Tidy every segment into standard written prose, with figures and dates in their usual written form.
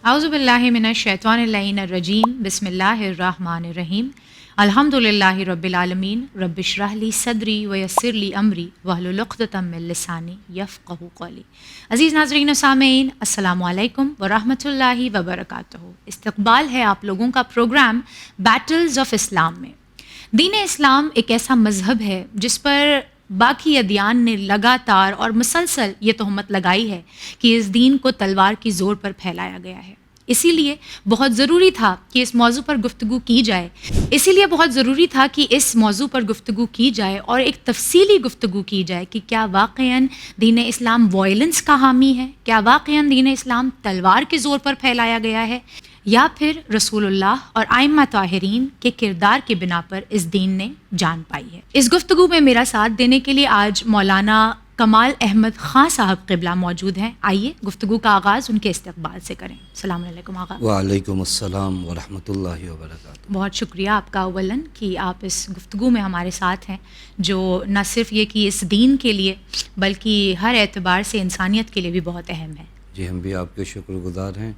اعوذ باللہ من الشیطان اللعین الرجیم بسم اللہ الرحمن الرحیم الحمدللہ رب العالمین رب اشرح لی صدری ویسر لی امری واحلل عقدۃ من لسانی یفقہوا قولی۔ عزیز ناظرین و سامعین، السلام علیکم ورحمۃ اللہ وبرکاتہ۔ استقبال ہے آپ لوگوں کا پروگرام بیٹلز آف اسلام میں۔ دین اسلام ایک ایسا مذہب ہے جس پر باقی ادیان نے لگاتار اور مسلسل یہ تہمت لگائی ہے کہ اس دین کو تلوار کی زور پر پھیلایا گیا ہے۔ اسی لیے بہت ضروری تھا کہ اس موضوع پر گفتگو کی جائے اور ایک تفصیلی گفتگو کی جائے کہ کیا واقعاً دین اسلام وائلنس کا حامی ہے، کیا واقعاً دین اسلام تلوار کے زور پر پھیلایا گیا ہے، یا پھر رسول اللہ اور ائمہ طاہرین کے کردار کی بنا پر اس دین نے جان پائی ہے۔ اس گفتگو میں میرا ساتھ دینے کے لیے آج مولانا کمال احمد خان صاحب قبلہ موجود ہیں۔ آئیے گفتگو کا آغاز ان کے استقبال سے کریں۔ السلام علیکم آقا۔ وعلیکم السلام ورحمۃ اللہ وبرکاتہ۔ بہت شکریہ آپ کا اولن کہ آپ اس گفتگو میں ہمارے ساتھ ہیں، جو نہ صرف یہ کہ اس دین کے لیے بلکہ ہر اعتبار سے انسانیت کے لیے بھی بہت اہم ہے۔ جی، ہم بھی آپ کے شکر گزار ہیں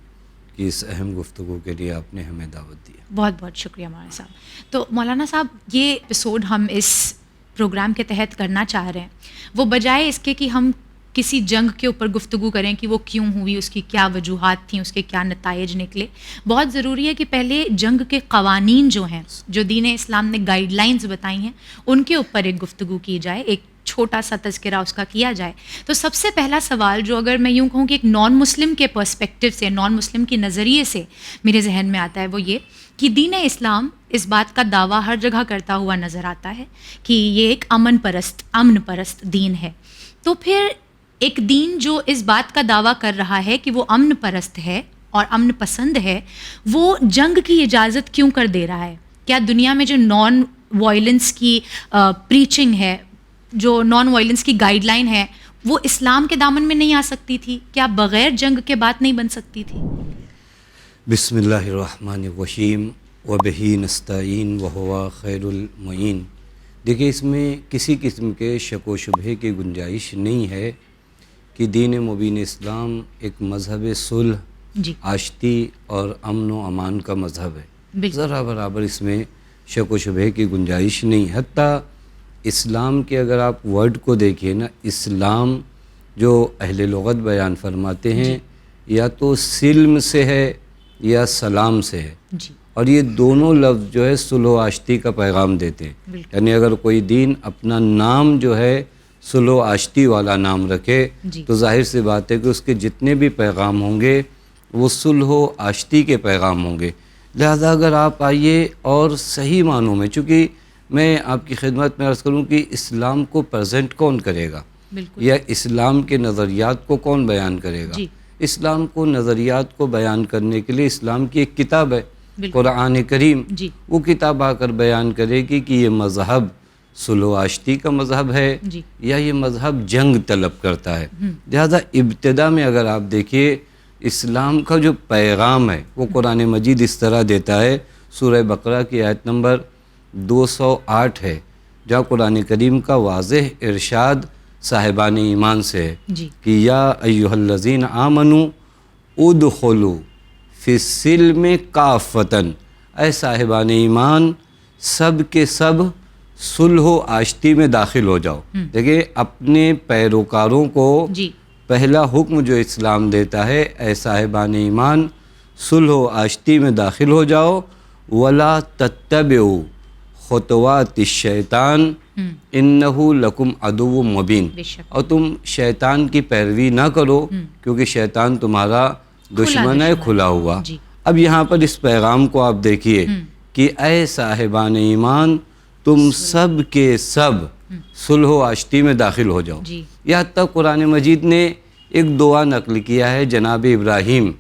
کہ اس اہم گفتگو کے لیے آپ نے ہمیں دعوت دی۔ بہت بہت شکریہ مولانا صاحب۔ تو مولانا صاحب، یہ ایپیسوڈ ہم اس پروگرام کے تحت کرنا چاہ رہے ہیں، وہ بجائے اس کے کہ ہم کسی جنگ کے اوپر گفتگو کریں کہ وہ کیوں ہوئی، اس کی کیا وجوہات تھیں، اس کے کیا نتائج نکلے، بہت ضروری ہے کہ پہلے جنگ کے قوانین جو ہیں، جو دین اسلام نے گائیڈ لائنز بتائی ہیں، ان کے اوپر ایک گفتگو کی جائے، ایک چھوٹا سا تذکرہ اس کا کیا جائے۔ تو سب سے پہلا سوال جو اگر میں یوں کہوں کہ ایک نان مسلم کے پرسپیکٹو سے، نان مسلم کے نظریے سے میرے ذہن میں آتا ہے، وہ یہ کہ دین اسلام اس بات کا دعویٰ ہر جگہ کرتا ہوا نظر آتا ہے کہ یہ ایک امن پرست دین ہے۔ تو پھر ایک دین جو اس بات کا دعویٰ کر رہا ہے کہ وہ امن پرست ہے اور امن پسند ہے، وہ جنگ کی اجازت کیوں کر دے رہا ہے؟ کیا دنیا میں جو نان وائلنس کی پریچنگ ہے، جو نان وائلنس کی گائیڈ لائن ہے، وہ اسلام کے دامن میں نہیں آ سکتی تھی؟ کیا بغیر جنگ کے بات نہیں بن سکتی تھی؟ بسم اللہ الرحمن الرحیم وبہ نستعین وہو خیر المعین۔ دیکھیے، اس میں کسی قسم کے شک و شبہ کی گنجائش نہیں ہے کہ دین مبین اسلام ایک مذہب صلح، آشتی اور امن و امان کا مذہب ہے۔ ذرا برابر اس میں شک و شبہ کی گنجائش نہیں۔ حتیٰ اسلام کے اگر آپ ورڈ کو دیکھیے نا، اسلام جو اہل لغت بیان فرماتے ہیں، یا تو سلم سے ہے یا سلام سے ہے، اور یہ دونوں لفظ جو ہے صلح و آشتی کا پیغام دیتے ہیں۔ یعنی اگر کوئی دین اپنا نام جو ہے صلح و آشتی والا نام رکھے تو ظاہر سی بات ہے کہ اس کے جتنے بھی پیغام ہوں گے وہ صلح و آشتی کے پیغام ہوں گے۔ لہذا اگر آپ آئیے اور صحیح معنوں میں، چونکہ میں آپ کی خدمت میں عرض کروں کہ اسلام کو پریزنٹ کون کرے گا، یا اسلام کے نظریات کو کون بیان کرے گا؟ اسلام کو نظریات کو بیان کرنے کے لیے اسلام کی ایک کتاب ہے، قرآن کریم۔ وہ کتاب آ کر بیان کرے گی کہ یہ مذہب صلح و آشتی کا مذہب ہے یا یہ مذہب جنگ طلب کرتا ہے۔ لہذا ابتدا میں اگر آپ دیکھیے، اسلام کا جو پیغام ہے وہ قرآن مجید اس طرح دیتا ہے۔ سورہ بقرہ کی آیت نمبر 208 ہے، جہاں قرآن کریم کا واضح ارشاد صاحبان ایمان سے ہے کہ یا ایھا الذین آمنوا ادخلوا فی السلم کافۃ، اے صاحبان ایمان سب کے سب صلح و آشتی میں داخل ہو جاؤ۔ دیکھیں، اپنے پیروکاروں کو پہلا حکم جو اسلام دیتا ہے، اے صاحبان ایمان صلح و آشتی میں داخل ہو جاؤ، ولا تتبعوا خطوات الشیطان انہ لکم عدو مبین، اور تم شیطان کی پیروی نہ کرو کیونکہ شیطان تمہارا دشمن ہے کھلا ہوا۔ اب یہاں پر اس پیغام کو آپ دیکھیے کہ اے صاحبان ایمان تم سب کے سب صلح و آشتی میں داخل ہو جاؤ۔ یہاں تک قرآن مجید نے ایک دعا نقل کیا ہے جناب ابراہیم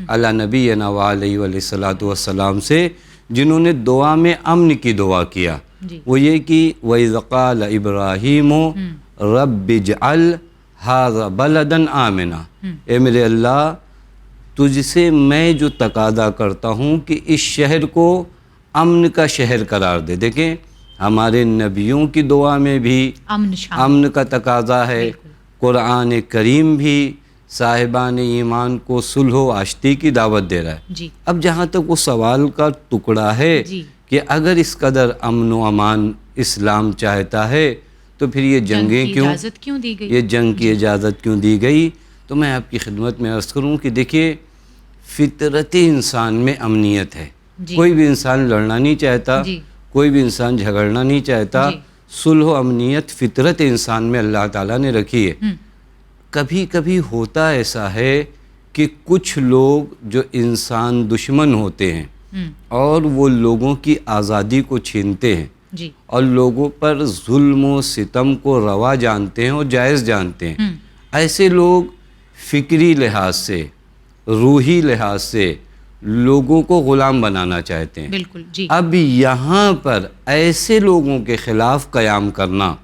علی نبینا علیہ الصلوۃ والسلام سے، جنہوں نے دعا میں امن کی دعا کیا۔ وہ یہ کہ وَإِذْ قَالَ إِبْرَاهِيمُ رَبِّ اجْعَلْ هَذَا بَلَدًا آمِنًا، اے میرے اللہ تجھ سے میں جو تقاضا کرتا ہوں کہ اس شہر کو امن کا شہر قرار دے۔ دیکھیں، ہمارے نبیوں کی دعا میں بھی امن کا تقاضا ہے، قرآن کریم بھی صاحبان ایمان کو صلح و آشتی کی دعوت دے رہا ہے. جی اب جہاں تک وہ سوال کا ٹکڑا ہے جی کہ اگر اس قدر امن و امان اسلام چاہتا ہے تو پھر یہ جنگیں کی کیوں، اجازت کیوں دی گئی؟ یہ جنگ کی اجازت کیوں دی گئی؟ تو میں آپ کی خدمت میں عرض کروں کہ دیکھیے فطرت انسان میں امنیت ہے. جی کوئی بھی انسان لڑنا نہیں چاہتا، جی کوئی بھی انسان جھگڑنا نہیں چاہتا. جی صلح و امنیت فطرت انسان میں اللہ تعالیٰ نے رکھی ہے. کبھی کبھی ہوتا ایسا ہے کہ کچھ لوگ جو انسان دشمن ہوتے ہیں اور وہ لوگوں کی آزادی کو چھینتے ہیں جی اور لوگوں پر ظلم و ستم کو روا جانتے ہیں اور جائز جانتے ہیں، ایسے لوگ فکری لحاظ سے، روحی لحاظ سے لوگوں کو غلام بنانا چاہتے ہیں. بالکل. جی اب یہاں پر ایسے لوگوں کے خلاف قیام کرنا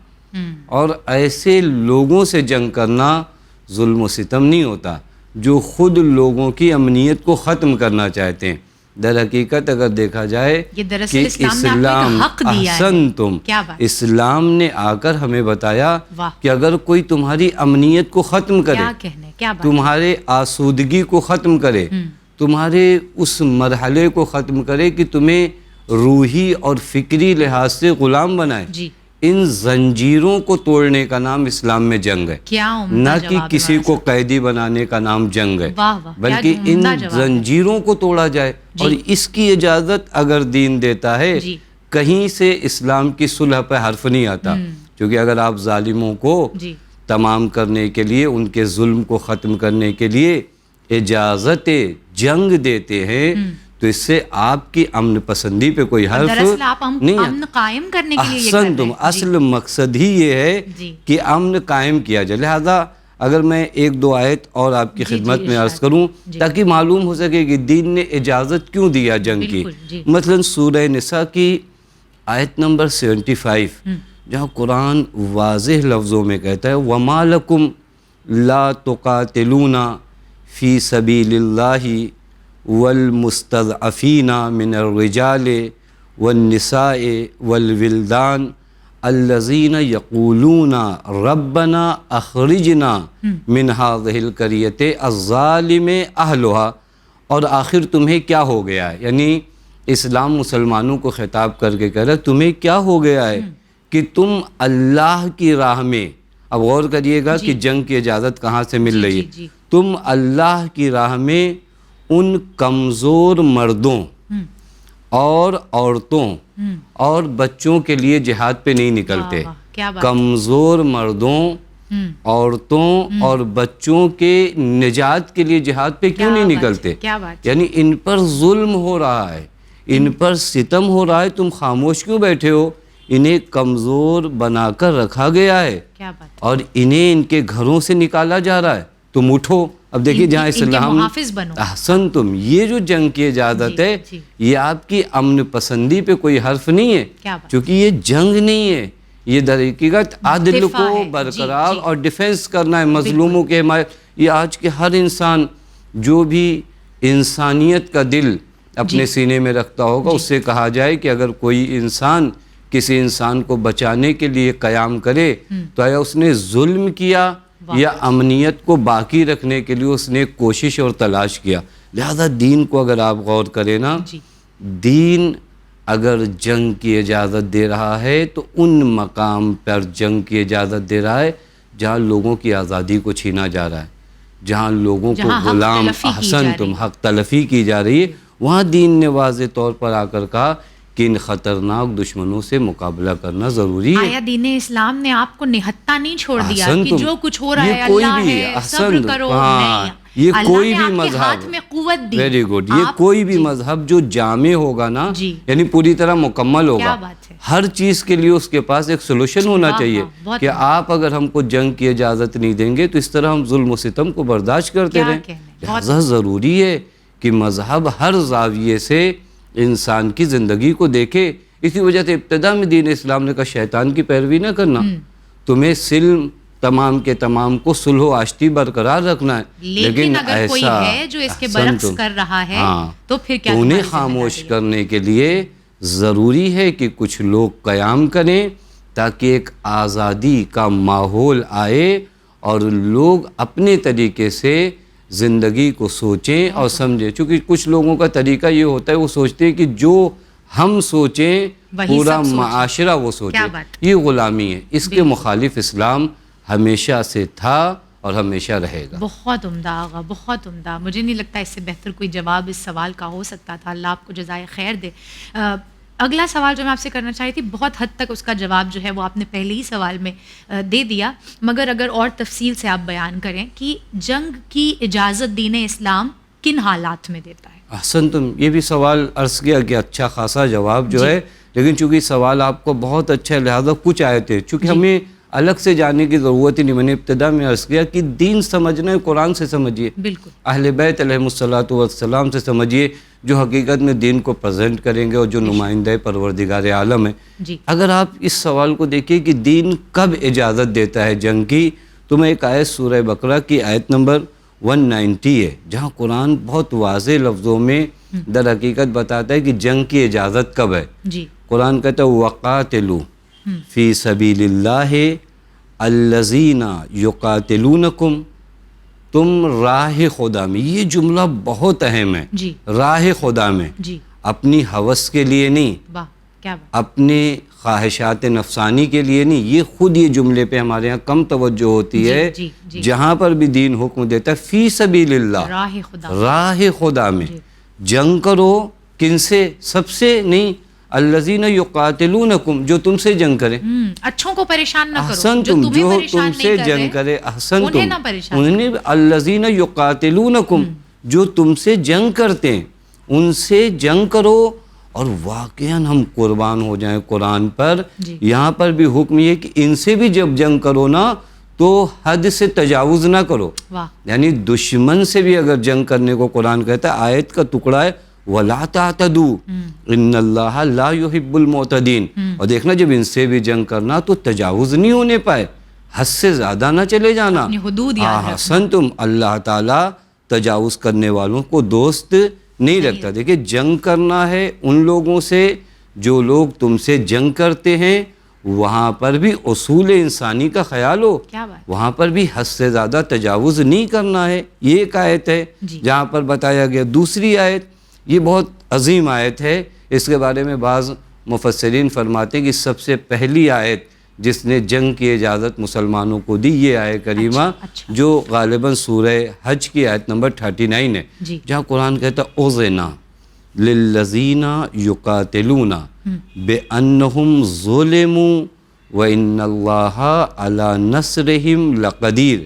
اور ایسے لوگوں سے جنگ کرنا ظلم و ستم نہیں ہوتا جو خود لوگوں کی امنیت کو ختم کرنا چاہتے ہیں. در حقیقت اگر دیکھا جائے یہ دراصل کہ اسلام نے آپ کو ایک حق دیا ہے. احسنتم، کیا بات، اسلام نے آ کر ہمیں بتایا واہ، کہ اگر کوئی تمہاری امنیت کو ختم کرے، کیا کہنے، کیا بات. تمہارے آسودگی کو ختم کرے، تمہارے اس مرحلے کو ختم کرے کہ تمہیں روحی اور فکری لحاظ سے غلام بنائے، جی ان زنجیروں کو توڑنے کا نام اسلام میں جنگ ہے. کیا عمدہ نہ کہ جواب ہے کسی ہمارا کو قیدی بنانے کا نام جنگ ہے، واہ واہ، بلکہ کیا ان عمدہ جواب ہے. زنجیروں کو توڑا جائے. اور اس کی اجازت اگر دین دیتا ہے، جی کہیں سے اسلام کی صلح پہ حرف نہیں آتا. کیونکہ اگر آپ ظالموں کو جی تمام کرنے کے لیے، ان کے ظلم کو ختم کرنے کے لیے اجازت جنگ دیتے ہیں تو اس سے آپ کی امن پسندی پہ کوئی حرف دراصل آپ نہیں ہے. امن قائم کرنے کے لیے یہ کر رہے احسنتم، ہیں. اصل مقصد ہی یہ ہے جی کہ امن قائم کیا جائے. لہذا اگر میں ایک دو آیت اور آپ کی جی خدمت جی میں عرض ارشاد. کروں جی تاکہ معلوم ہو سکے کہ دین نے اجازت کیوں دیا جنگ کی. بالکل. جی مثلا سورہ نساء کی آیت نمبر 75 جہاں قرآن واضح لفظوں میں کہتا ہے وَمَا لَكُمْ لَا تُقَاتِلُونَ فِي سَبِيلِ اللَّهِ وَالْمُسْتَضْعَفِينَ مِنَ الرِّجَالِ وَالنِّسَاءِ وَالْوِلْدَانِ الَّذِينَ يَقُولُونَ رَبَّنَا أَخْرِجْنَا مِنْ هَذِهِ الْقَرْيَةِ الظَّالِمِ أَهْلُهَا. اور آخر تمہیں کیا ہو گیا ہے، یعنی اسلام مسلمانوں کو خطاب کر کے کہہ رہا ہے تمہیں کیا ہو گیا ہے کہ تم اللہ کی راہ میں، اب غور کریے گا کہ جنگ کی اجازت کہاں سے مل رہی ہے، تم اللہ کی راہ میں ان کمزور مردوں اور عورتوں اور بچوں کے لیے جہاد پہ نہیں نکلتے. کمزور مردوں، عورتوں اور بچوں کے نجات کے لیے جہاد پہ کیوں نہیں نکلتے؟ یعنی ان پر ظلم ہو رہا ہے، ان پر ستم ہو رہا ہے، تم خاموش کیوں بیٹھے ہو؟ انہیں کمزور بنا کر رکھا گیا ہے اور انہیں ان کے گھروں سے نکالا جا رہا ہے، تم اٹھو. اب دیکھیے جہاں اسلام احسنتم، یہ جو جنگ کی اجازت ہے یہ آپ کی امن پسندی پہ کوئی حرف نہیں ہے، کیونکہ یہ جنگ نہیں ہے، یہ در حقیقت عدل کو برقرار اور ڈیفنس کرنا ہے، مظلوموں کے حمایت. یہ آج کے ہر انسان جو بھی انسانیت کا دل اپنے سینے میں رکھتا ہوگا اس سے کہا جائے کہ اگر کوئی انسان کسی انسان کو بچانے کے لیے قیام کرے تو آیا اس نے ظلم کیا یا امنیت کو باقی رکھنے کے لیے اس نے کوشش اور تلاش کیا. لہذا دین کو اگر آپ غور کریں نا، دین اگر جنگ کی اجازت دے رہا ہے تو ان مقام پر جنگ کی اجازت دے رہا ہے جہاں لوگوں کی آزادی کو چھینا جا رہا ہے، جہاں لوگوں کو غلام احسنتم حق تلفی کی جا رہی ہے، وہاں دین نے واضح طور پر آ کر کہا کہ ان خطرناک دشمنوں سے مقابلہ کرنا ضروری ہے. آیا دین اسلام نے آپ کو نہتا نہیں چھوڑ دیا کہ جو کچھ ہو رہا ہے کوئی اللہ بھی ہے صبر کرو؟ یہ کوئی بھی مذہب ہاتھ میں قوت دی. Very good. یہ کوئی بھی مذہب جو جامع ہوگا نا، یعنی پوری طرح مکمل ہوگا، ہر چیز کے لیے اس کے پاس ایک سولوشن ہونا چاہیے کہ آپ اگر ہم کو جنگ کی اجازت نہیں دیں گے تو اس طرح ہم ظلم و ستم کو برداشت کرتے رہیں. لہذا ضروری ہے کہ مذہب ہر زاویے سے انسان کی زندگی کو دیکھے. اسی وجہ سے ابتدا میں دین اسلام نے کہا شیطان کی پیروی نہ کرنا، تمہیں سلم تمام کے تمام کو صلح و آشتی برقرار رکھنا ہے. لیکن اگر کوئی ہے جو اس کے برعکس کر رہا ہے تو پھر کیا؟ انہیں خاموش کرنے کے لیے ضروری ہے کہ کچھ لوگ قیام کریں تاکہ ایک آزادی کا ماحول آئے اور لوگ اپنے طریقے سے زندگی کو سوچیں اور سمجھیں. چونکہ کچھ لوگوں کا طریقہ یہ ہوتا ہے وہ سوچتے ہیں کہ جو ہم سوچیں پورا معاشرہ وہ سوچے. یہ غلامی ہے. اس کے مخالف اسلام ہمیشہ سے تھا اور ہمیشہ رہے گا. بہت عمدہ آغا، بہت عمدہ. مجھے نہیں لگتا اس سے بہتر کوئی جواب اس سوال کا ہو سکتا تھا. اللہ آپ کو جزائے خیر دے. اگلا سوال جو میں آپ سے کرنا چاہی تھی، بہت حد تک اس کا جواب جو ہے وہ آپ نے پہلے ہی سوال میں دے دیا، مگر اگر اور تفصیل سے آپ بیان کریں کہ جنگ کی اجازت دین اسلام کن حالات میں دیتا ہے؟ احسن، تم یہ بھی سوال عرض کیا کہ اچھا خاصا جواب جو ہے، لیکن چونکہ سوال آپ کو بہت اچھا ہے لہذا کچھ آیتیں چونکہ ہمیں الگ سے جانے کی ضرورت ہی نہیں. میں نے ابتدا میں عرض کیا کہ دین سمجھنا ہے قرآن سے سمجھیے، بالکل اہل بیت علیہم الصلوۃ والسلام سے سمجھیے جو حقیقت میں دین کو پریزنٹ کریں گے اور جو نمائندہ پروردگار عالم ہے. اگر آپ اس سوال کو دیکھیے کہ دین کب اجازت دیتا ہے جنگ کی، تو میں ایک آیت سورہ بقرہ کی آیت نمبر 190 ہے جہاں قرآن بہت واضح لفظوں میں در حقیقت بتاتا ہے کہ جنگ کی اجازت کب ہے. قرآن کہتا ہے وَقَاتِلُوا فِي سَبِيلِ اللَّهِ الَّذِينَ يُقَاتِلُونَكُمْ. تم راہ خدا میں، یہ جملہ بہت اہم ہے. راہ خدا میں، اپنی ہوس کے لیے نہیں، اپنے خواہشات نفسانی کے لیے نہیں. یہ خود یہ جملے پہ ہمارے ہاں کم توجہ ہوتی ہے. جہاں پر بھی دین حکم دیتا ہے فی سبیل اللہ، راہ خدا میں جنگ کرو. کن سے؟ سب سے نہیں. الذین یقاتلونکم، جو تم سے جنگ کرے. اچھوں کو پریشان نہ کرو. احسن تم، جو تم سے جنگ کرے. احسن تم، انہیں الذین یقاتلونکم، جو تم سے جنگ کرتے ہیں ان سے جنگ کرو. اور واقعاً ہم قربان ہو جائیں قرآن پر. یہاں پر بھی حکم یہ کہ ان سے بھی جب جنگ کرو نا تو حد سے تجاوز نہ کرو. یعنی دشمن سے بھی اگر جنگ کرنے کو قرآن کہتا ہے، آیت کا ٹکڑا ہے وَلَا تَعْتَدُوا إِنَّ اللَّهَ لَا يُحِبُّ الْمُعْتَدِينَ. اور دیکھنا جب ان سے بھی جنگ کرنا تو تجاوز نہیں ہونے پائے، حد سے زیادہ نہ چلے جانا. حسن تم، اللہ تعالیٰ تجاوز کرنے والوں کو دوست نہیں رکھتا. دیکھیں جنگ کرنا ہے ان لوگوں سے جو لوگ تم سے جنگ کرتے ہیں، وہاں پر بھی اصول انسانی کا خیال ہو، وہاں پر بھی حد سے زیادہ تجاوز نہیں کرنا ہے. یہ ایک آیت ہے جہاں پر بتایا گیا. دوسری آیت، یہ بہت عظیم آیت ہے، اس کے بارے میں بعض مفسرین فرماتے ہیں کہ سب سے پہلی آیت جس نے جنگ کی اجازت مسلمانوں کو دی یہ آیت کریمہ جو غالباً سورہ حج کی آیت نمبر 39 ہے، جہاں قرآن کہتا ہے اُذِنَ لِلَّذِينَ يُقَاتِلُونَ بِأَنَّهُمْ ظُلِمُوا وَإِنَّ اللَّهَ عَلَى نَصْرِهِمْ لَقَدِيرٌ.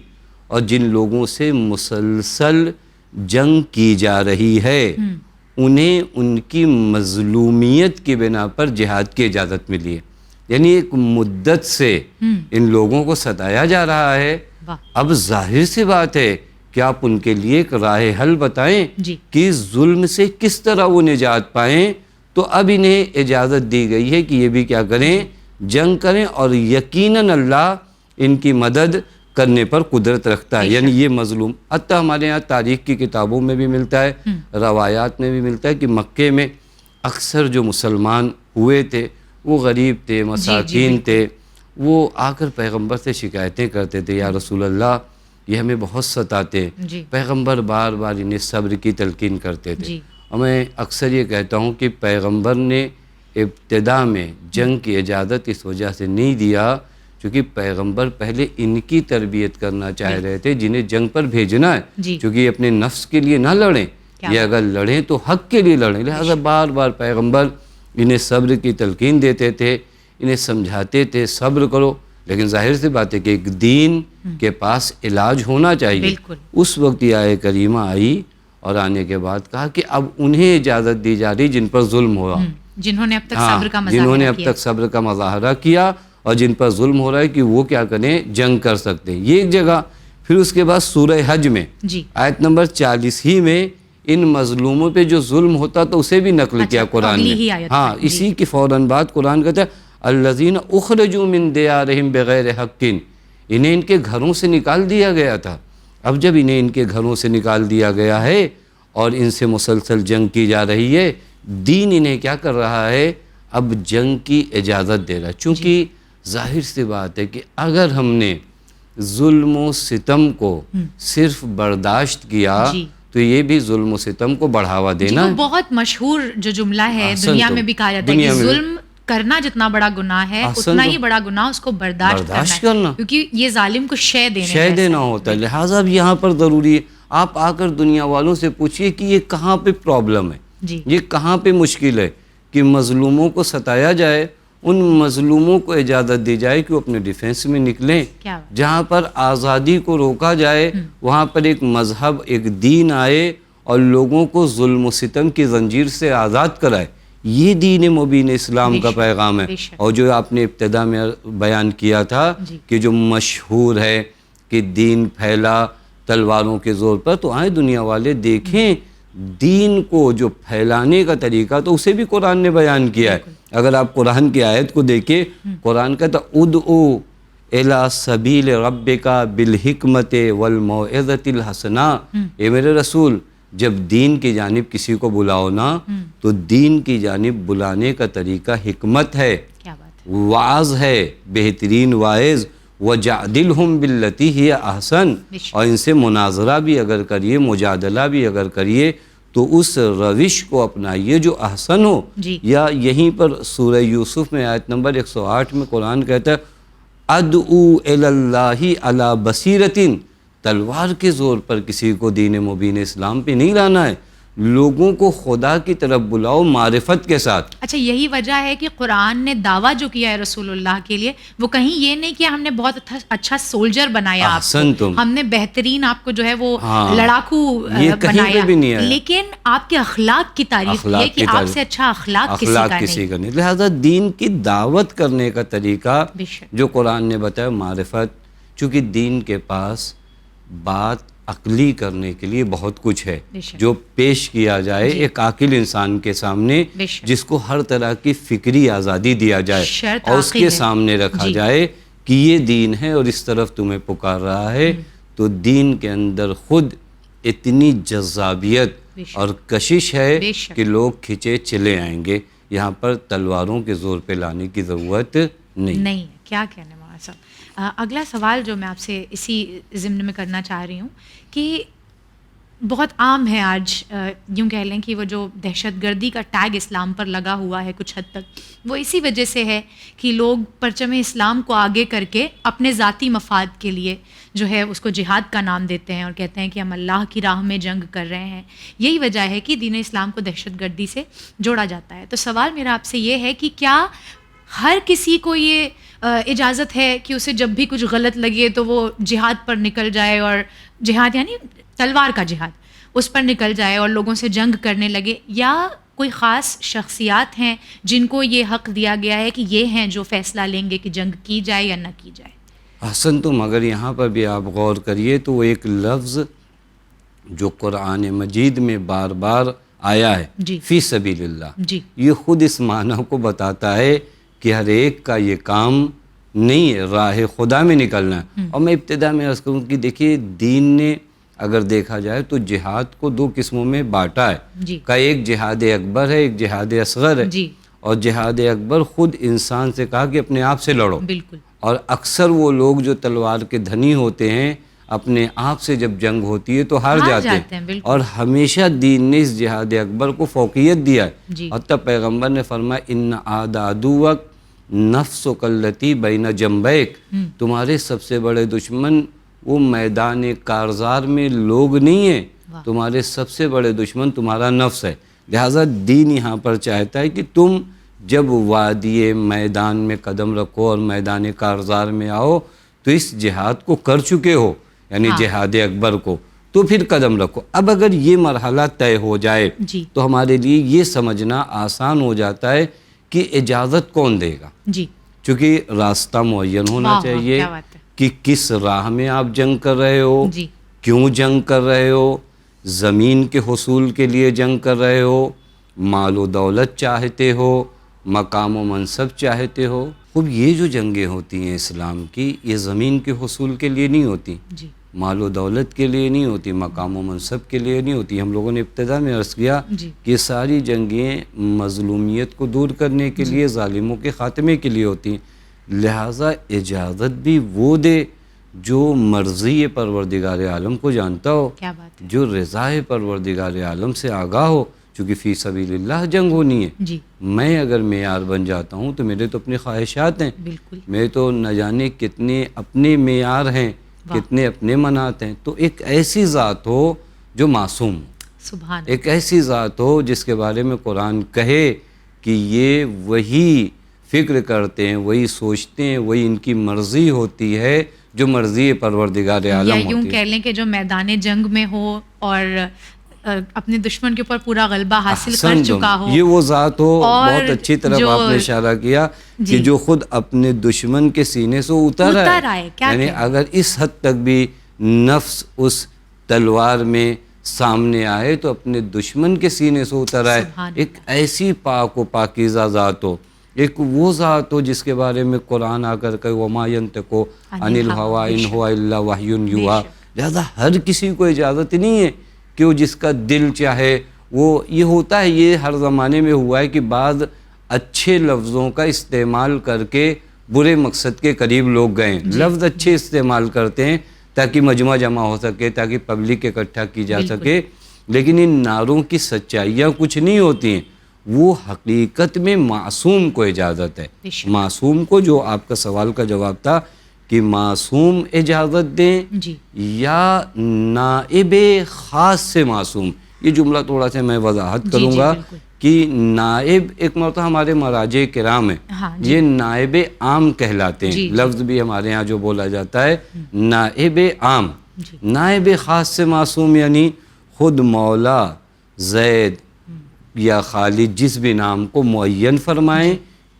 اور جن لوگوں سے مسلسل جنگ کی جا رہی ہے انہیں ان کی مظلومیت کی بنا پر جہاد کی اجازت ملی ہے. یعنی ایک مدت سے ان لوگوں کو ستایا جا رہا ہے. اب ظاہر سی بات ہے کہ آپ ان کے لیے ایک راہ حل بتائیں کہ ظلم سے کس طرح وہ نجات پائیں. تو اب انہیں اجازت دی گئی ہے کہ یہ بھی کیا کریں، جنگ کریں. اور یقیناً اللہ ان کی مدد کرنے پر قدرت رکھتا ہے. یعنی یہ مظلوم حتیٰ ہمارے یہاں تاریخ کی کتابوں میں بھی ملتا ہے، روایات میں بھی ملتا ہے کہ مکے میں اکثر جو مسلمان ہوئے تھے وہ غریب تھے، مساکین تھے. وہ آ کر پیغمبر سے شکایتیں کرتے تھے، یا رسول اللہ یہ ہمیں بہت ستاتے ہیں. پیغمبر بار بار انہیں صبر کی تلقین کرتے تھے. اور میں اکثر یہ کہتا ہوں کہ پیغمبر نے ابتدا میں جنگ کی اجازت اس وجہ سے نہیں دیا کیونکہ پیغمبر پہلے ان کی تربیت کرنا چاہ رہے تھے جنہیں جنگ پر بھیجنا ہے. کیونکہ یہ اپنے نفس کے لیے نہ لڑیں، یہ اگر لڑیں تو حق کے لیے لڑیں. لہذا بار بار پیغمبر انہیں صبر کی تلقین دیتے تھے، انہیں سمجھاتے تھے صبر کرو. لیکن ظاہر سی بات ہے کہ ایک دین کے پاس علاج ہونا چاہیے. اس وقت یہ آیت کریمہ آئی اور آنے کے بعد کہا کہ اب انہیں اجازت دی جا رہی جن پر ظلم ہوا، جنہوں نے اب تک صبر کا مظاہرہ کیا اور جن پر ظلم ہو رہا ہے کہ وہ کیا کریں، جنگ کر سکتے ہیں. یہ ایک جگہ. پھر اس کے بعد سورہ حج میں آیت نمبر 40 ہی میں ان مظلوموں پہ جو ظلم ہوتا تو اسے بھی نقل کیا قرآن نے. ہاں اسی کی فوراً بعد قرآن کہتا ہے الذین اخرجوا من دیارہم بغیر حق، انہیں ان کے گھروں سے نکال دیا گیا تھا. اب جب انہیں ان کے گھروں سے نکال دیا گیا ہے اور ان سے مسلسل جنگ کی جا رہی ہے، دین انہیں کیا کر رہا ہے، اب جنگ کی اجازت دے رہا ہے. چونکہ ظاہر سی بات ہے کہ اگر ہم نے ظلم و ستم کو صرف برداشت کیا تو یہ بھی ظلم و ستم کو بڑھاوا دینا وہ بہت مشہور جو جملہ ہے دنیا میں بھی کہا جاتا ہے کہ ظلم کرنا جتنا بڑا گناہ ہے اتنا ہی بڑا گناہ اس کو برداشت کرنا، کیونکہ یہ ظالم کو شے دینا ہوتا ہے. لہٰذا اب یہاں پر ضروری ہے آپ آ کر دنیا والوں سے پوچھئے کہ یہ کہاں پہ پرابلم ہے، یہ کہاں پہ مشکل ہے کہ مظلوموں کو ستایا جائے، ان مظلوموں کو اجازت دی جائے کہ وہ اپنے ڈیفینس میں نکلیں. جہاں پر آزادی کو روکا جائے وہاں پر ایک مذہب، ایک دین آئے اور لوگوں کو ظلم و ستم کی زنجیر سے آزاد کرائے. یہ دین مبین اسلام کا پیغام ہے. اور جو آپ نے ابتدا میں بیان کیا تھا کہ جو مشہور ہے کہ دین پھیلا تلواروں کے زور پر، تو آئیں دنیا والے دیکھیں دین کو جو پھیلانے کا طریقہ تو اسے بھی قرآن نے بیان کیا ہے. اگر آپ قرآن کی آیت کو دیکھیں، قرآن کہتا ادعو الی سبیل ربک بالحکمت والموعظۃ الحسنہ. اے میرے رسول جب دین کی جانب کسی کو بلاؤ نا تو دین کی جانب بلانے کا طریقہ حکمت ہے، وعظ ہے، بہترین واعظ، وجادلہم باللتی ہی احسن. اور ان سے مناظرہ بھی اگر کریے، مجادلہ بھی اگر کریے تو اس روش کو اپنائیے جو احسن ہو. یا یہیں پر سورہ یوسف میں آیت نمبر 108 میں قرآن کہتا ہے ادعو الی اللہ علی بصیرۃ. تلوار کے زور پر کسی کو دین مبین اسلام پہ نہیں لانا ہے، لوگوں کو خدا کی طرف بلاؤ معرفت کے ساتھ. اچھا یہی وجہ ہے کہ قرآن نے دعویٰ جو کیا ہے رسول اللہ کے لیے وہ کہیں یہ نہیں کیا ہم نے بہت اچھا سولجر بنایا آپ کو، ہم نے بہترین آپ کو جو ہے وہ لڑاکو بنایا، لیکن آپ کے اخلاق کی تعریف کی ہے کہ آپ سے اچھا اخلاق کسی کا نہیں. لہذا دین کی دعوت کرنے کا طریقہ جو قرآن نے بتایا معرفت، چونکہ دین کے پاس بات عقلی کرنے کے لیے بہت کچھ ہے جو پیش کیا جائے ایک عاقل انسان کے سامنے، جس کو ہر طرح کی فکری آزادی دیا جائے اور اس کے سامنے رکھا جائے کہ یہ دین ہے اور اس طرف تمہیں پکار رہا ہے. تو دین کے اندر خود اتنی جذابیت اور کشش ہے کہ لوگ کھچے چلے آئیں گے. یہاں پر تلواروں کے زور پہ لانے کی ضرورت نہیں ہے. کیا کہنے مولانا صاحب. اگلا سوال جو میں آپ سے اسی ضمن میں کرنا چاہ رہی ہوں کہ بہت عام ہے آج یوں کہہ لیں کہ وہ جو دہشت گردی کا ٹیگ اسلام پر لگا ہوا ہے کچھ حد تک وہ اسی وجہ سے ہے کہ لوگ پرچم اسلام کو آگے کر کے اپنے ذاتی مفاد کے لیے جو ہے اس کو جہاد کا نام دیتے ہیں اور کہتے ہیں کہ ہم اللہ کی راہ میں جنگ کر رہے ہیں. یہی وجہ ہے کہ دین اسلام کو دہشت گردی سے جوڑا جاتا ہے. تو سوال میرا آپ سے یہ ہے کہ کیا ہر کسی کو یہ اجازت ہے کہ اسے جب بھی کچھ غلط لگے تو وہ جہاد پر نکل جائے، اور جہاد یعنی تلوار کا جہاد، اس پر نکل جائے اور لوگوں سے جنگ کرنے لگے، یا کوئی خاص شخصیات ہیں جن کو یہ حق دیا گیا ہے کہ یہ ہیں جو فیصلہ لیں گے کہ جنگ کی جائے یا نہ کی جائے؟ احسن. تو مگر یہاں پر بھی آپ غور کریے تو وہ ایک لفظ جو قرآن مجید میں بار بار آیا ہے فی سبیل اللہ، یہ خود اس معنی کو بتاتا ہے کہ ہر ایک کا یہ کام نہیں ہے راہ خدا میں نکلنا ہے. اور میں ابتدا میں عرض کروں کہ دیکھیے دین نے اگر دیکھا جائے تو جہاد کو دو قسموں میں بانٹا ہے کہ ایک جہاد اکبر ہے، ایک جہاد اصغر ہے. اور جہاد اکبر خود انسان سے کہا کہ اپنے آپ سے لڑو. اور اکثر وہ لوگ جو تلوار کے دھنی ہوتے ہیں اپنے آپ سے جب جنگ ہوتی ہے تو ہار جاتے ہیں. اور ہمیشہ دین نے اس جہاد اکبر کو فوقیت دیا ہے. حتیٰ پیغمبر نے فرمایا ان عاد عدوک نفسک التی بین جنبیک، تمہارے سب سے بڑے دشمن وہ میدان کارزار میں لوگ نہیں ہیں، تمہارے سب سے بڑے دشمن تمہارا نفس ہے. لہٰذا دین یہاں پر چاہتا ہے کہ تم جب وادی میدان میں قدم رکھو اور میدان کارزار میں آؤ تو اس جہاد کو کر چکے ہو، یعنی جہاد اکبر کو، تو پھر قدم رکھو. اب اگر یہ مرحلہ طے ہو جائے تو ہمارے لیے یہ سمجھنا آسان ہو جاتا ہے کہ اجازت کون دے گا. چونکہ راستہ معین ہونا چاہیے کہ کس راہ میں آپ جنگ کر رہے ہو، کیوں جنگ کر رہے ہو، زمین کے حصول کے لیے جنگ کر رہے ہو، مال و دولت چاہتے ہو، مقام و منصب چاہتے ہو. خب یہ جو جنگیں ہوتی ہیں اسلام کی یہ زمین کے حصول کے لیے نہیں ہوتی، مال و دولت کے لیے نہیں ہوتی، مقام و منصب کے لیے نہیں ہوتی. ہم لوگوں نے ابتدا میں عرض کیا کہ یہ ساری جنگیں مظلومیت کو دور کرنے کے لیے، ظالموں کے خاتمے کے لیے ہوتی ہیں. لہٰذا اجازت بھی وہ دے جو مرضی پروردگار عالم کو جانتا ہو، کیا بات ہے. جو رضا پروردگار عالم سے آگاہ ہو، چونکہ فی سبیل اللہ جنگ ہونی ہے. جی میں اگر معیار بن جاتا ہوں تو میرے تو اپنی خواہشات ہیں، بالکل. میرے تو نہ جانے کتنے اپنے معیار ہیں، واہ. کتنے اپنے منات ہیں. تو ایک ایسی ذات ہو جو معصوم ہو، سبحان اللہ. ایک ایسی ذات ہو جس کے بارے میں قرآن کہے کہ یہ وہی فکر کرتے ہیں، وہی سوچتے ہیں، وہی ان کی مرضی ہوتی ہے جو مرضی پروردگار یا عالم یوں ہوتی ہے. کہہ لیں کہ جو میدان جنگ میں ہو اور اپنے دشمن کے اوپر پورا غلبہ حاصل کر احسن چکا تم. ہو. یہ وہ ذات ہو، اور بہت اچھی طرف جو آپ نے اشارہ کیا کہ جی جو خود اپنے دشمن کے سینے سے اتر آئے. کیا یعنی کہیں. اگر اس حد تک بھی نفس اس تلوار میں سامنے آئے تو اپنے دشمن کے سینے سے اتر آئے. سبحان ایک ایسی پاک و پاکیزہ ذات ہو، ایک وہ ذات ہو جس کے بارے میں قرآن آ کر کہ وَمَا يَنْطِقُ عَنِ الْهَوَىٰ إِنْ هُوَ إِلَّا وَحْيٌ يُوحَىٰ. لہذا ہر کسی کو اجازت نہیں ہے کہ وہ جس کا دل چاہے وہ. یہ ہوتا ہے، یہ ہر زمانے میں ہوا ہے کہ بعض اچھے لفظوں کا استعمال کر کے برے مقصد کے قریب لوگ گئے. لفظ اچھے استعمال کرتے ہیں تاکہ مجمع جمع ہو سکے، تاکہ پبلک اکٹھا کی جا سکے، لیکن ان نعروں کی سچائیاں کچھ نہیں ہوتی ہیں. وہ حقیقت میں معصوم کو اجازت ہے. معصوم کو، جو آپ کا سوال کا جواب تھا کہ معصوم اجازت دیں جی یا نائب خاص سے معصوم. یہ جملہ تھوڑا سا میں وضاحت کروں گا کہ نائب ایک مرتبہ ہمارے مراجع کرام ہیں، یہ نائب عام کہلاتے ہیں. لفظ بھی ہمارے ہاں جو بولا جاتا ہے نائب عام. نائب خاص سے معصوم یعنی خود مولا زید یا خالد جس بھی نام کو معین فرمائیں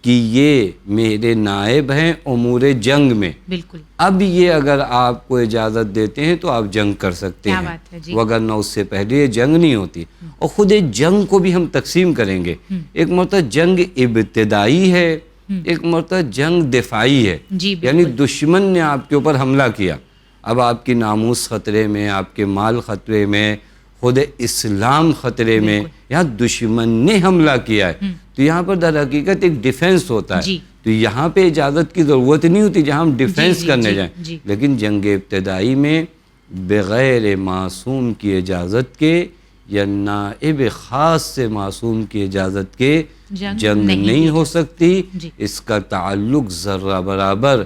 کہ یہ میرے نائب ہیں امور جنگ میں. بالکل. اب یہ اگر آپ کو اجازت دیتے ہیں تو آپ جنگ کر سکتے ہیں، وگرنہ اس سے پہلے یہ جنگ نہیں ہوتی. اور خود جنگ کو بھی ہم تقسیم کریں گے. ایک مرتبہ جنگ ابتدائی ہے، ایک مرتبہ جنگ دفاعی ہے. یعنی دشمن نے آپ کے اوپر حملہ کیا، اب آپ کی ناموس خطرے میں، آپ کے مال خطرے میں، خود اسلام خطرے میں، یہاں دشمن نے حملہ کیا ہے تو یہاں پر در حقیقت ایک ڈیفنس ہوتا ہے. تو یہاں پہ اجازت کی ضرورت نہیں ہوتی جہاں ہم ڈیفنس کرنے جائیں. لیکن جنگ ابتدائی میں بغیر معصوم کی اجازت کے یا نائب خاص سے معصوم کی اجازت کے جنگ نہیں ہو سکتی. اس کا تعلق ذرہ برابر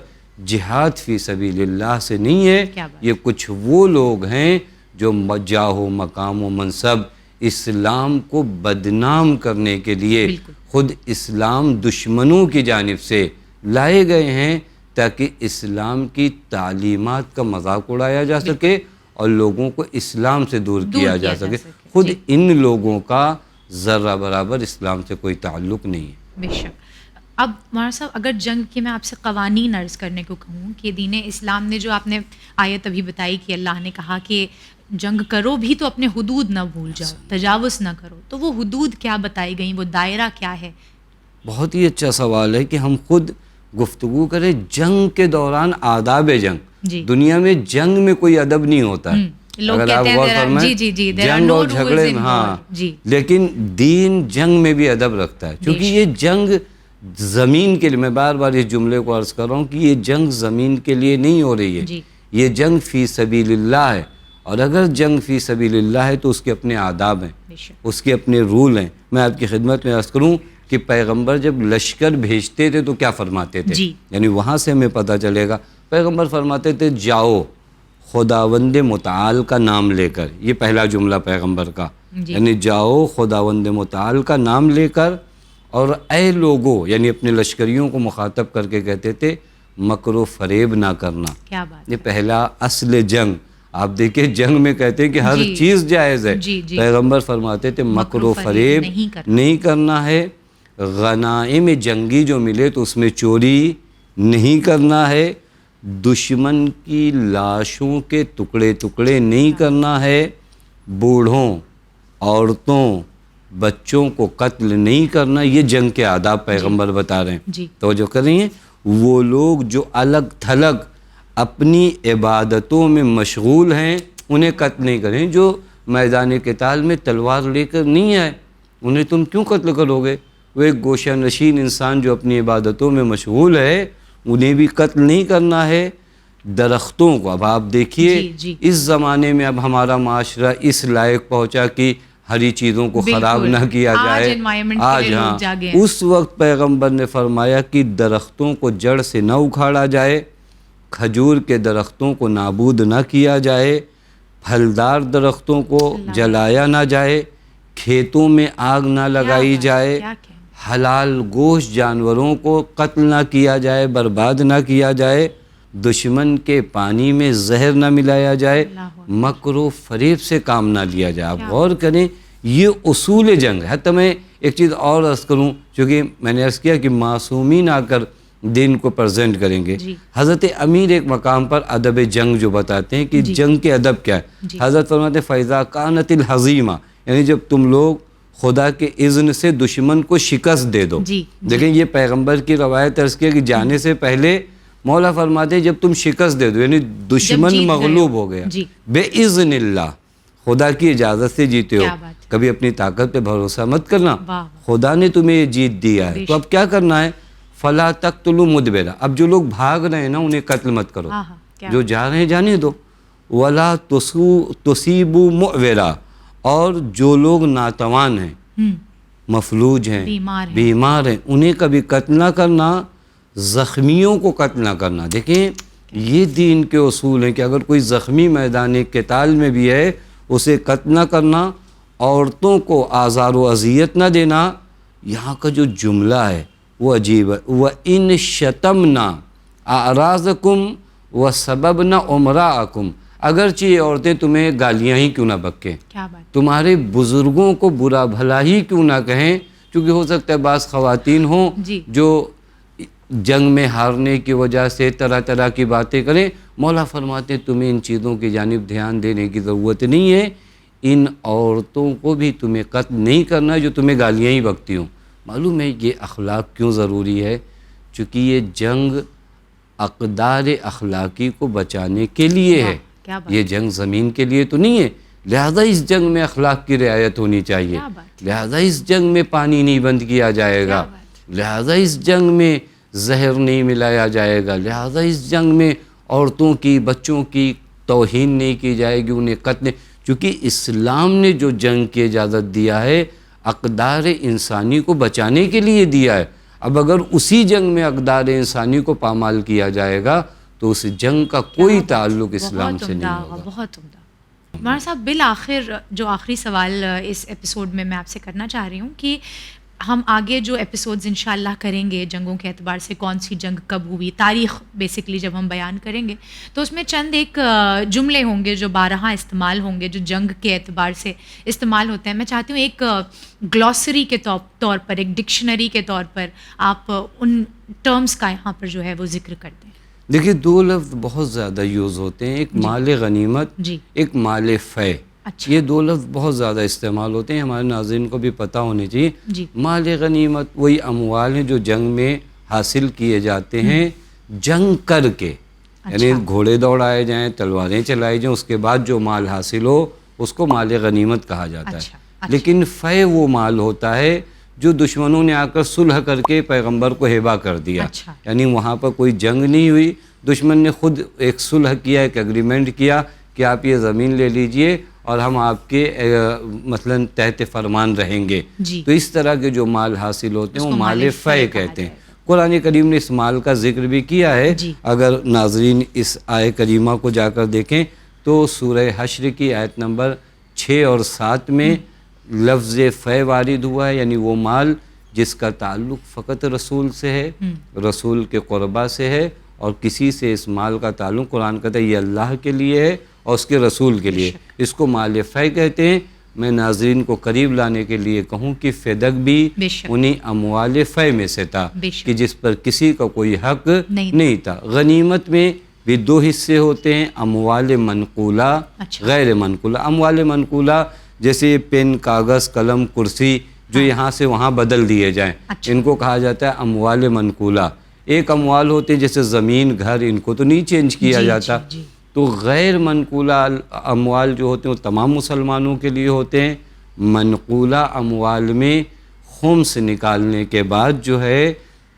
جہاد فی سبیل اللہ سے نہیں ہے. یہ کچھ وہ لوگ ہیں جو جاہ و مقام و منصب اسلام کو بدنام کرنے کے لیے خود اسلام دشمنوں کی جانب سے لائے گئے ہیں تاکہ اسلام کی تعلیمات کا مذاق اڑایا جا سکے اور لوگوں کو اسلام سے دور کیا جا سکے. خود ان لوگوں کا ذرہ برابر اسلام سے کوئی تعلق نہیں ہے. بے شک. اب مولانا صاحب اگر جنگ کے میں آپ سے قوانین عرض کرنے کو کہوں کہ دین اسلام نے جو آپ نے آیت ابھی بتائی کہ اللہ نے کہا کہ جنگ کرو بھی تو اپنے حدود نہ بھول جاؤ، تجاوز نہ کرو، تو وہ حدود کیا بتائی گئیں، وہ دائرہ کیا ہے؟ بہت ہی اچھا سوال ہے کہ ہم خود گفتگو کریں جنگ کے دوران آداب جنگ. دنیا میں جنگ میں کوئی ادب نہیں ہوتا ہے. اگر آپ غور فرمائیں جنگ اور جھگڑے میں ہاں، لیکن دین جنگ میں بھی ادب رکھتا ہے کیونکہ یہ جنگ زمین کے لیے، میں بار بار اس جملے کو عرض کر رہا ہوں کہ یہ جنگ زمین کے لیے نہیں ہو رہی ہے، یہ جنگ فی سبیل اللہ ہے. اور اگر جنگ فی سبیل اللہ ہے تو اس کے اپنے آداب ہیں، اس کے اپنے رول ہیں. میں آپ کی خدمت میں عرض کروں کہ پیغمبر جب لشکر بھیجتے تھے تو کیا فرماتے تھے، یعنی وہاں سے ہمیں پتہ چلے گا. پیغمبر فرماتے تھے جاؤ خداوند متعال کا نام لے کر. یہ پہلا جملہ پیغمبر کا، یعنی جاؤ خداوند متعال کا نام لے کر. اور اے لوگوں، یعنی اپنے لشکریوں کو مخاطب کر کے کہتے تھے مکر و فریب نہ کرنا. یہ پہلا اصل جنگ. آپ دیکھیں جنگ میں کہتے ہیں کہ ہر چیز جائز ہے، پیغمبر فرماتے تھے مکر و فریب نہیں کرنا ہے. غنائم جنگی جو ملے تو اس میں چوری نہیں کرنا ہے. دشمن کی لاشوں کے ٹکڑے ٹکڑے نہیں کرنا ہے. بوڑھوں، عورتوں، بچوں کو قتل نہیں کرنا. یہ جنگ کے آداب پیغمبر بتا رہے ہیں. توجہ کر رہی ہیں. وہ لوگ جو الگ تھلگ اپنی عبادتوں میں مشغول ہیں انہیں قتل نہیں کریں. جو میدان قتال میں تلوار لے کر نہیں آئے انہیں تم کیوں قتل کرو گے؟ وہ ایک گوشہ نشین انسان جو اپنی عبادتوں میں مشغول ہے انہیں بھی قتل نہیں کرنا ہے. درختوں کو. اب آپ دیکھیے جی جی اس زمانے میں اب ہمارا معاشرہ اس لائق پہنچا کہ ہری چیزوں کو خراب بالکل. نہ کیا آج جائے. environment کے آج لیے لوگ ہاں جاگے ہیں. اس وقت پیغمبر نے فرمایا کہ درختوں کو جڑ سے نہ اکھاڑا جائے, کھجور کے درختوں کو نابود نہ کیا جائے, پھلدار درختوں کو جلایا نہ جائے, کھیتوں میں آگ نہ لگائی جائے, کیا کیا حلال گوشت جانوروں کو قتل نہ کیا جائے, برباد نہ کیا جائے, دشمن کے پانی میں زہر نہ ملایا جائے, مکر و فریب سے کام نہ لیا جائے. آپ غور کریں, یہ اصول جنگ ہے. تو میں ایک چیز اور عرض کروں, چونکہ میں نے عرض کیا کہ معصومین آ کر دین کو پریزنٹ کریں گے. حضرت امیر ایک مقام پر ادب جنگ جو بتاتے ہیں کہ جنگ کے ادب کیا ہے. حضرت فرماتے ہیں فَإِذَا كَانَتِ الْحَزِيمَةُ, یعنی جب تم لوگ خدا کے اذن سے دشمن کو شکست دے دو. دیکھیں یہ پیغمبر کی روایت عرض کیا کہ جانے سے پہلے مولا فرماتے ہیں جب تم شکست دے دو, یعنی دشمن مغلوب ہو گیا, بے اذن اللہ, خدا کی اجازت سے جیتے ہو. کبھی اپنی طاقت پہ بھروسہ مت کرنا, خدا نے تمہیں یہ جیت دیا ہے. تو اب کیا کرنا ہے, فَلَا تَقْتُلُوا مُدْبِرًا, اب جو لوگ بھاگ رہے ہیں نا انہیں قتل مت کرو, جو جا رہے ہیں جانے دو. وَلَا تُصِيبُوا مُعْوِرًا, اور جو لوگ ناتوان ہیں, مفلوج ہیں, بیمار ہیں, انہیں کبھی قتل نہ کرنا, زخمیوں کو قتل نہ کرنا. دیکھیں یہ دین کے اصول ہیں کہ اگر کوئی زخمی میدان قتال میں بھی ہے اسے قتل نہ کرنا, عورتوں کو آزار و اذیت نہ دینا. یہاں کا جو جملہ ہے وہ عجیب ہے, وَإِن شَتَمْنَا أَعْرَاضَكُمْ وَسَبَبْنَا أُمْرَاءَكُمْ, اگرچہ یہ عورتیں تمہیں گالیاں ہی کیوں نہ بکیں, تمہارے بزرگوں کو برا بھلا ہی کیوں نہ کہیں, کیونکہ ہو سکتا ہے بعض خواتین ہوں جو جنگ میں ہارنے کی وجہ سے طرح طرح کی باتیں کریں. مولا فرماتے ہیں تمہیں ان چیزوں کی جانب دھیان دینے کی ضرورت نہیں ہے, ان عورتوں کو بھی تمہیں قتل نہیں کرنا جو تمہیں گالیاں ہی بکتی ہوں. معلوم ہے یہ اخلاق کیوں ضروری ہے, چونکہ یہ جنگ اقدار اخلاقی کو بچانے کے لیے ہے. یہ جنگ زمین کے لیے تو نہیں ہے, لہذا اس جنگ میں اخلاق کی رعایت ہونی چاہیے, لہذا اس جنگ میں پانی نہیں بند کیا جائے گا, لہذا اس جنگ میں زہر نہیں ملایا جائے گا, لہذا اس جنگ میں عورتوں کی بچوں کی توہین نہیں کی جائے گی, انہیں قتل, چونکہ اسلام نے جو جنگ کی اجازت دیا ہے اقدار انسانی کو بچانے کے لیے دیا ہے. اب اگر اسی جنگ میں اقدار انسانی کو پامال کیا جائے گا تو اس جنگ کا کوئی تعلق اسلام سے نہیں ہوگا. بہت عمدہ. مولانا صاحب بالآخر جو آخری سوال اس ایپیسوڈ میں آپ سے کرنا چاہ رہی ہوں کہ ہم آگے جو ایپیسوڈز انشاءاللہ کریں گے جنگوں کے اعتبار سے, کون سی جنگ کب ہوئی, تاریخ بیسکلی جب ہم بیان کریں گے تو اس میں چند ایک جملے ہوں گے جو بارہا استعمال ہوں گے جو جنگ کے اعتبار سے استعمال ہوتے ہیں. میں چاہتی ہوں ایک گلوسری کے طور پر, ایک ڈکشنری کے طور پر آپ ان ٹرمز کا یہاں پر جو ہے وہ ذکر کر دیں. دیکھیے دو لفظ بہت زیادہ یوز ہوتے ہیں, ایک مال غنیمت, ایک مال فے. یہ دو لفظ بہت زیادہ استعمال ہوتے ہیں, ہمارے ناظرین کو بھی پتہ ہونے چاہیے. مال غنیمت وہی اموال ہیں جو جنگ میں حاصل کیے جاتے ہیں جنگ کر کے, یعنی گھوڑے دوڑائے جائیں, تلواریں چلائی جائیں, اس کے بعد جو مال حاصل ہو اس کو مال غنیمت کہا جاتا ہے. لیکن فے وہ مال ہوتا ہے جو دشمنوں نے آ کر صلح کر کے پیغمبر کو ہبہ کر دیا. یعنی وہاں پر کوئی جنگ نہیں ہوئی, دشمن نے خود ایک صلح کیا, ایک اگریمنٹ کیا کہ آپ یہ زمین لے لیجئے اور ہم آپ کے مثلا تحت فرمان رہیں گے. تو اس طرح کے جو مال حاصل ہوتے ہیں وہ مال فے کہتے ہیں. قرآن کریم نے اس مال کا ذکر بھی کیا ہے. اگر ناظرین اس آیت کریمہ کو جا کر دیکھیں تو سورہ حشر کی آیت نمبر 6 اور 7 میں لفظ فے وارد ہوا ہے, یعنی وہ مال جس کا تعلق فقط رسول سے ہے, رسول کے قربا سے ہے, اور کسی سے اس مال کا تعلق قرآن کہتا ہے یہ اللہ کے لیے ہے اور اس کے رسول کے لیے, اس کو مال فے کہتے ہیں. میں ناظرین کو قریب لانے کے لیے کہوں کہ فدق بھی انہیں اموال فے میں سے تھا کہ جس پر کسی کا کوئی حق نہیں تھا. غنیمت میں بھی 2 حصے ہوتے ہیں, اموال منقولہ, غیر منقولہ. اموال منقولہ جیسے پین, کاغذ, قلم, کرسی جو یہاں سے وہاں بدل دیے جائیں, ان کو کہا جاتا ہے اموال منقولہ. ایک اموال ہوتے ہیں جیسے زمین, گھر, ان کو تو نہیں چینج کیا جاتا. تو غیر منقولہ اموال جو ہوتے ہیں وہ تمام مسلمانوں کے لیے ہوتے ہیں. منقولہ اموال میں خمس نکالنے کے بعد جو ہے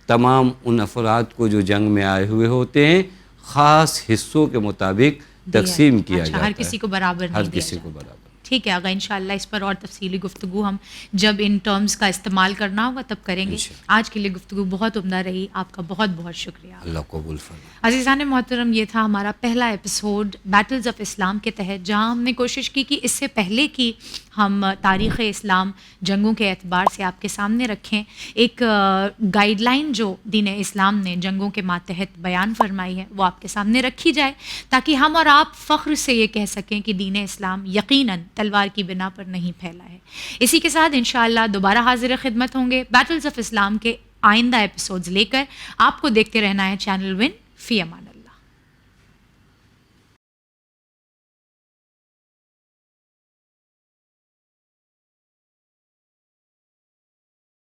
تمام ان افراد کو جو جنگ میں آئے ہوئے ہوتے ہیں, خاص حصوں کے مطابق تقسیم کیا اچھا، جاتا ہے، ہر کسی کو برابر نہیں ہر دیا کسی کو جاتا۔ برابر۔ ٹھیک ہے، اگر انشاءاللہ اس پر اور تفصیلی گفتگو ہم جب ان ٹرمز کا استعمال کرنا ہوگا تب کریں گے۔ انشاءاللہ۔ آج کے لیے گفتگو بہت عمدہ رہی، آپ کا بہت بہت شکریہ۔ اللہ قبول فرمائے۔ عزیزان محترم، یہ تھا ہمارا پہلا ایپیسوڈ بیٹلز آف اسلام کے تحت، جہاں ہم نے کوشش کی کہ اس سے پہلے کی ہم تاریخ اسلام جنگوں کے اعتبار سے آپ کے سامنے رکھیں، ایک گائیڈ لائن جو دین اسلام نے جنگوں کے ماتحت بیان فرمائی ہے وہ آپ کے سامنے رکھی جائے، تاکہ ہم اور آپ فخر سے یہ کہہ سکیں کہ دین اسلام یقیناً تلوار کی بنا پر نہیں پھیلا ہے۔ اسی کے ساتھ انشاءاللہ دوبارہ حاضر خدمت ہوں گے بیٹلز آف اسلام کے آئندہ ایپیسوڈز لے کر۔ آپ کو دیکھتے رہنا ہے چینل ون۔ فی امان اللہ۔